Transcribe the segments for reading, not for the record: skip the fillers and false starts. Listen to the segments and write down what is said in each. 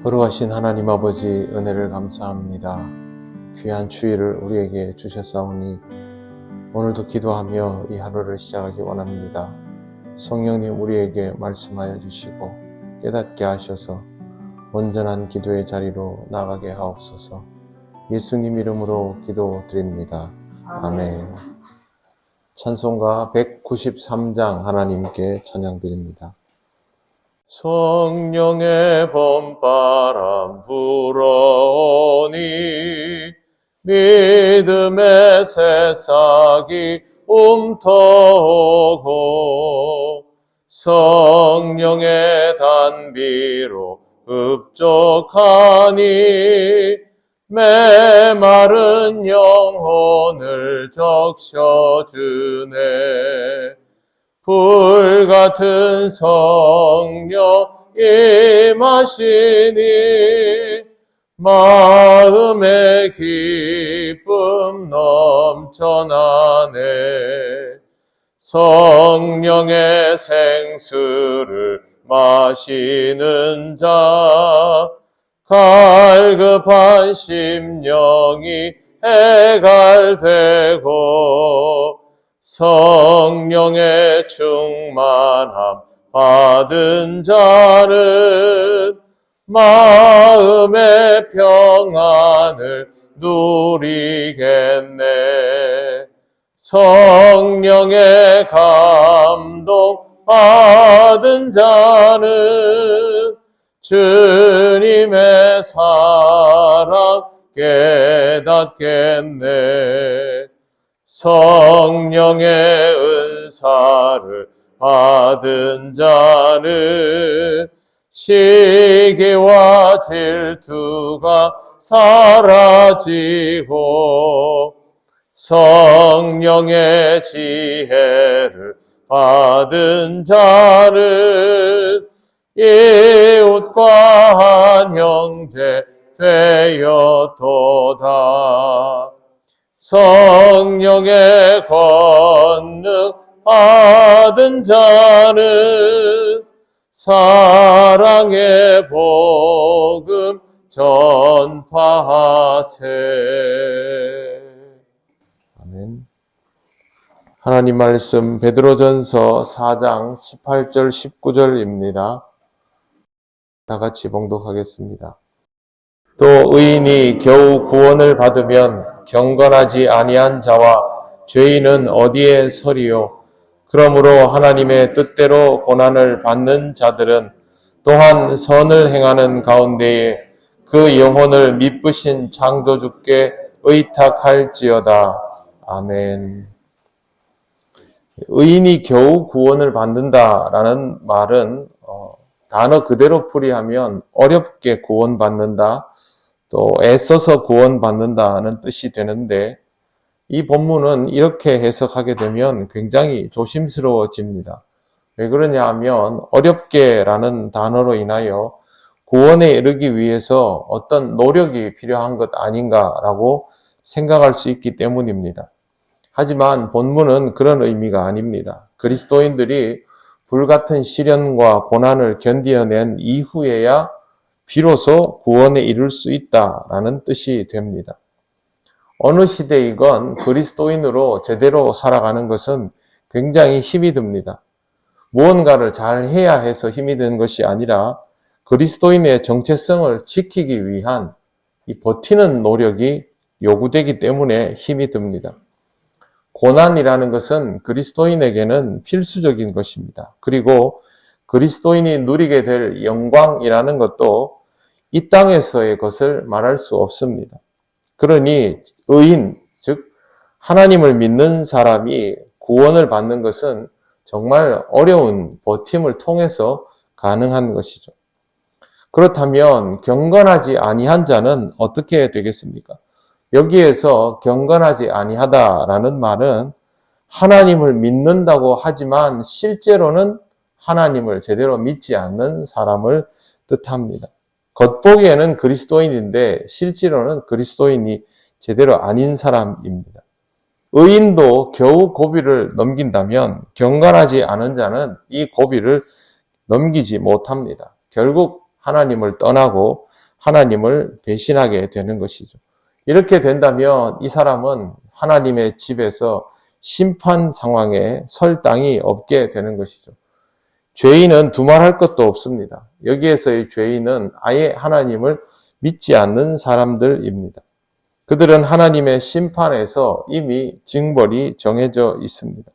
거룩하신 하나님 아버지 은혜를 감사합니다. 귀한 주일을 우리에게 주셨사오니 오늘도 기도하며 이 하루를 시작하기 원합니다. 성령님 우리에게 말씀하여 주시고 깨닫게 하셔서 온전한 기도의 자리로 나가게 하옵소서. 예수님 이름으로 기도드립니다. 아멘. 찬송가 193장 하나님께 찬양드립니다. 성령의 봄바람 불어오니 믿음의 새싹이 움터오고 성령의 단비로 흡족하니 메마른 영혼을 적셔주네. 불같은 성령 임하시니 마음의 기쁨 넘쳐나네. 성령의 생수를 마시는 자 갈급한 심령이 해갈되고 성령의 충만함 받은 자는 마음의 평안을 누리겠네. 성령의 감동 받은 자는 주님의 사랑 깨닫겠네. 성령의 은사를 받은 자는 시기와 질투가 사라지고 성령의 지혜를 받은 자는 이웃과 한 형제 되었도다. 성령의 권능 받은 자는 사랑의 복음 전파하세. 아멘. 하나님 말씀 베드로전서 4장 18절 19절입니다. 다 같이 봉독하겠습니다. 또 의인이 겨우 구원을 받으면 경건하지 아니한 자와 죄인은 어디에 서리요? 그러므로 하나님의 뜻대로 고난을 받는 자들은 또한 선을 행하는 가운데에 그 영혼을 미쁘신 창조주께 의탁할지어다. 아멘. 의인이 겨우 구원을 받는다라는 말은 단어 그대로 풀이하면 어렵게 구원받는다, 또 애써서 구원받는다는 뜻이 되는데 이 본문은 이렇게 해석하게 되면 굉장히 조심스러워집니다. 왜 그러냐 하면 어렵게라는 단어로 인하여 구원에 이르기 위해서 어떤 노력이 필요한 것 아닌가라고 생각할 수 있기 때문입니다. 하지만 본문은 그런 의미가 아닙니다. 그리스도인들이 불같은 시련과 고난을 견디어낸 이후에야 비로소 구원에 이를 수 있다라는 뜻이 됩니다. 어느 시대이건 그리스도인으로 제대로 살아가는 것은 굉장히 힘이 듭니다. 무언가를 잘 해야 해서 힘이 드는 것이 아니라 그리스도인의 정체성을 지키기 위한 이 버티는 노력이 요구되기 때문에 힘이 듭니다. 고난이라는 것은 그리스도인에게는 필수적인 것입니다. 그리고 그리스도인이 누리게 될 영광이라는 것도 이 땅에서의 것을 말할 수 없습니다. 그러니 의인, 즉 하나님을 믿는 사람이 구원을 받는 것은 정말 어려운 버팀을 통해서 가능한 것이죠. 그렇다면 경건하지 아니한 자는 어떻게 되겠습니까? 여기에서 경건하지 아니하다라는 말은 하나님을 믿는다고 하지만 실제로는 하나님을 제대로 믿지 않는 사람을 뜻합니다. 겉보기에는 그리스도인인데 실제로는 그리스도인이 제대로 아닌 사람입니다. 의인도 겨우 고비를 넘긴다면 경건하지 않은 자는 이 고비를 넘기지 못합니다. 결국 하나님을 떠나고 하나님을 배신하게 되는 것이죠. 이렇게 된다면 이 사람은 하나님의 집에서 심판 상황에 설 땅이 없게 되는 것이죠. 죄인은 두말할 것도 없습니다. 여기에서의 죄인은 아예 하나님을 믿지 않는 사람들입니다. 그들은 하나님의 심판에서 이미 징벌이 정해져 있습니다.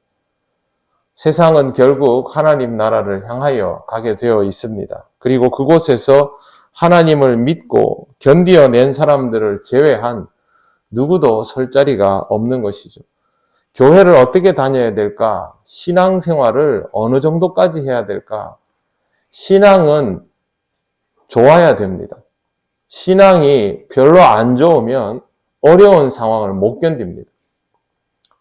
세상은 결국 하나님 나라를 향하여 가게 되어 있습니다. 그리고 그곳에서 하나님을 믿고 견디어낸 사람들을 제외한 누구도 설 자리가 없는 것이죠. 교회를 어떻게 다녀야 될까? 신앙생활을 어느 정도까지 해야 될까? 신앙은 좋아야 됩니다. 신앙이 별로 안 좋으면 어려운 상황을 못 견딥니다.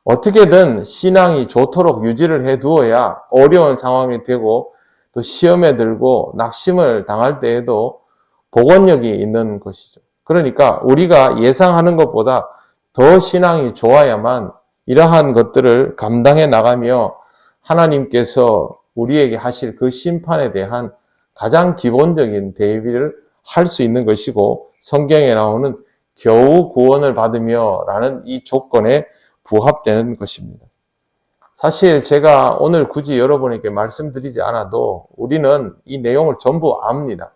어떻게든 신앙이 좋도록 유지를 해두어야 어려운 상황이 되고 또 시험에 들고 낙심을 당할 때에도 복원력이 있는 것이죠. 그러니까 우리가 예상하는 것보다 더 신앙이 좋아야만 이러한 것들을 감당해 나가며 하나님께서 우리에게 하실 그 심판에 대한 가장 기본적인 대비를 할 수 있는 것이고 성경에 나오는 겨우 구원을 받으며 라는 이 조건에 부합되는 것입니다. 사실 제가 오늘 굳이 여러분에게 말씀드리지 않아도 우리는 이 내용을 전부 압니다.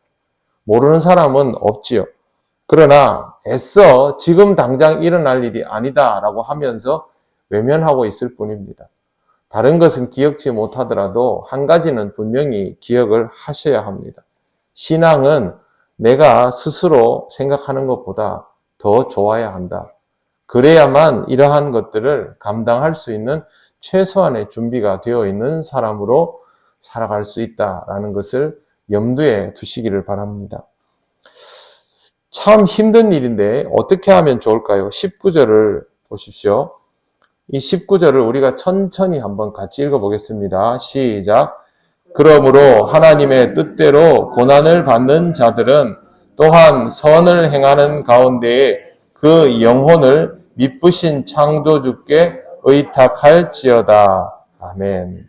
모르는 사람은 없지요. 그러나 애써 지금 당장 일어날 일이 아니다라고 하면서 외면하고 있을 뿐입니다. 다른 것은 기억지 못하더라도 한 가지는 분명히 기억을 하셔야 합니다. 신앙은 내가 스스로 생각하는 것보다 더 좋아야 한다. 그래야만 이러한 것들을 감당할 수 있는 최소한의 준비가 되어 있는 사람으로 살아갈 수 있다라는 것을 염두에 두시기를 바랍니다. 참 힘든 일인데 어떻게 하면 좋을까요? 19절을 보십시오. 이 19절을 우리가 천천히 한번 같이 읽어보겠습니다. 시작. 그러므로 하나님의 뜻대로 고난을 받는 자들은 또한 선을 행하는 가운데에 그 영혼을 미쁘신 창조주께 의탁할지어다. 아멘.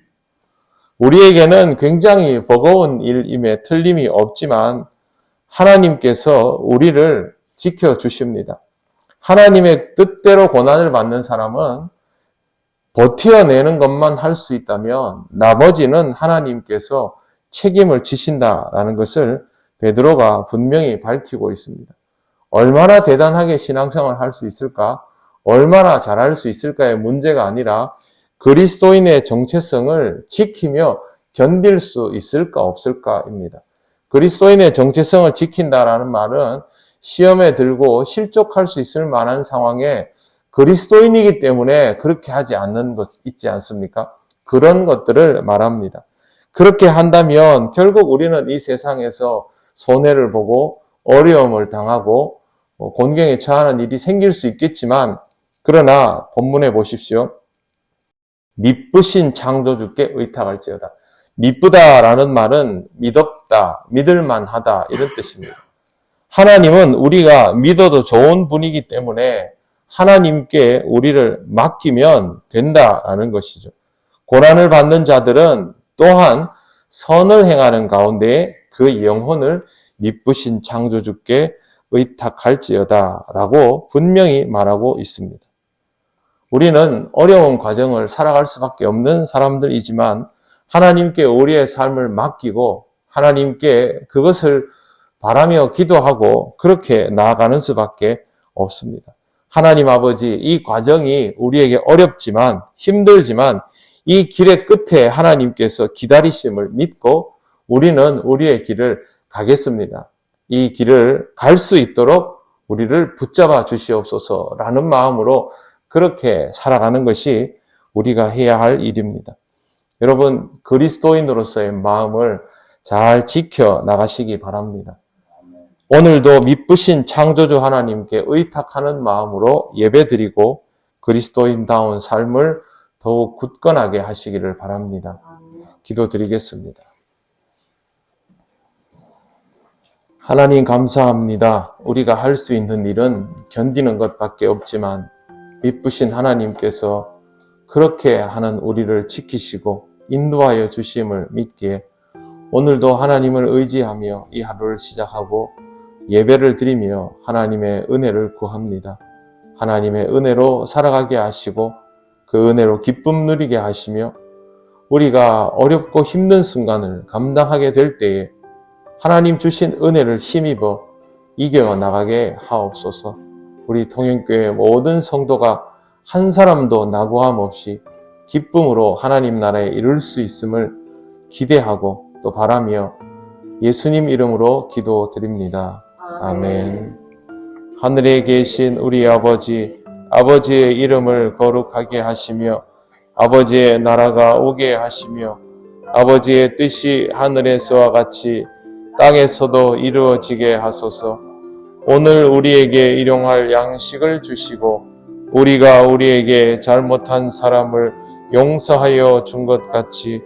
우리에게는 굉장히 버거운 일임에 틀림이 없지만 하나님께서 우리를 지켜주십니다. 하나님의 뜻대로 고난을 받는 사람은 버텨내는 것만 할 수 있다면 나머지는 하나님께서 책임을 지신다라는 것을 베드로가 분명히 밝히고 있습니다. 얼마나 대단하게 신앙생활을 할 수 있을까? 얼마나 잘할 수 있을까의 문제가 아니라 그리스도인의 정체성을 지키며 견딜 수 있을까 없을까입니다. 그리스도인의 정체성을 지킨다라는 말은 시험에 들고 실족할 수 있을 만한 상황에 그리스도인이기 때문에 그렇게 하지 않는 것 있지 않습니까? 그런 것들을 말합니다. 그렇게 한다면 결국 우리는 이 세상에서 손해를 보고 어려움을 당하고 곤경에 처하는 일이 생길 수 있겠지만 그러나 본문에 보십시오. 미쁘신 창조주께 의탁할지어다. 미쁘다라는 말은 믿었다, 믿을만하다 이런 뜻입니다. 하나님은 우리가 믿어도 좋은 분이기 때문에 하나님께 우리를 맡기면 된다라는 것이죠. 고난을 받는 자들은 또한 선을 행하는 가운데 그 영혼을 미쁘신 창조주께 의탁할지어다라고 분명히 말하고 있습니다. 우리는 어려운 과정을 살아갈 수밖에 없는 사람들이지만 하나님께 우리의 삶을 맡기고 하나님께 그것을 바라며 기도하고 그렇게 나아가는 수밖에 없습니다. 하나님 아버지, 이 과정이 우리에게 어렵지만 힘들지만 이 길의 끝에 하나님께서 기다리심을 믿고 우리는 우리의 길을 가겠습니다. 이 길을 갈 수 있도록 우리를 붙잡아 주시옵소서라는 마음으로 그렇게 살아가는 것이 우리가 해야 할 일입니다. 여러분, 그리스도인으로서의 마음을 잘 지켜 나가시기 바랍니다. 오늘도 미쁘신 창조주 하나님께 의탁하는 마음으로 예배드리고 그리스도인다운 삶을 더욱 굳건하게 하시기를 바랍니다. 기도드리겠습니다. 하나님 감사합니다. 우리가 할 수 있는 일은 견디는 것밖에 없지만 미쁘신 하나님께서 그렇게 하는 우리를 지키시고 인도하여 주심을 믿기에 오늘도 하나님을 의지하며 이 하루를 시작하고 예배를 드리며 하나님의 은혜를 구합니다. 하나님의 은혜로 살아가게 하시고 그 은혜로 기쁨 누리게 하시며 우리가 어렵고 힘든 순간을 감당하게 될 때에 하나님 주신 은혜를 힘입어 이겨나가게 하옵소서. 우리 통영교회 모든 성도가 한 사람도 낙오함 없이 기쁨으로 하나님 나라에 이룰 수 있음을 기대하고 또 바라며 예수님 이름으로 기도드립니다. 아멘. 하늘에 계신 우리 아버지, 아버지의 이름을 거룩하게 하시며 아버지의 나라가 오게 하시며 아버지의 뜻이 하늘에서와 같이 땅에서도 이루어지게 하소서. 오늘 우리에게 일용할 양식을 주시고 우리가 우리에게 잘못한 사람을 용서하여 준 것 같이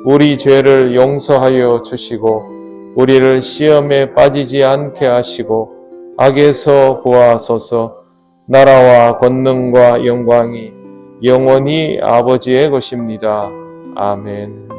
우리 죄를 용서하여 주시고 우리를 시험에 빠지지 않게 하시고 악에서 구하소서. 나라와 권능과 영광이 영원히 아버지의 것입니다. 아멘.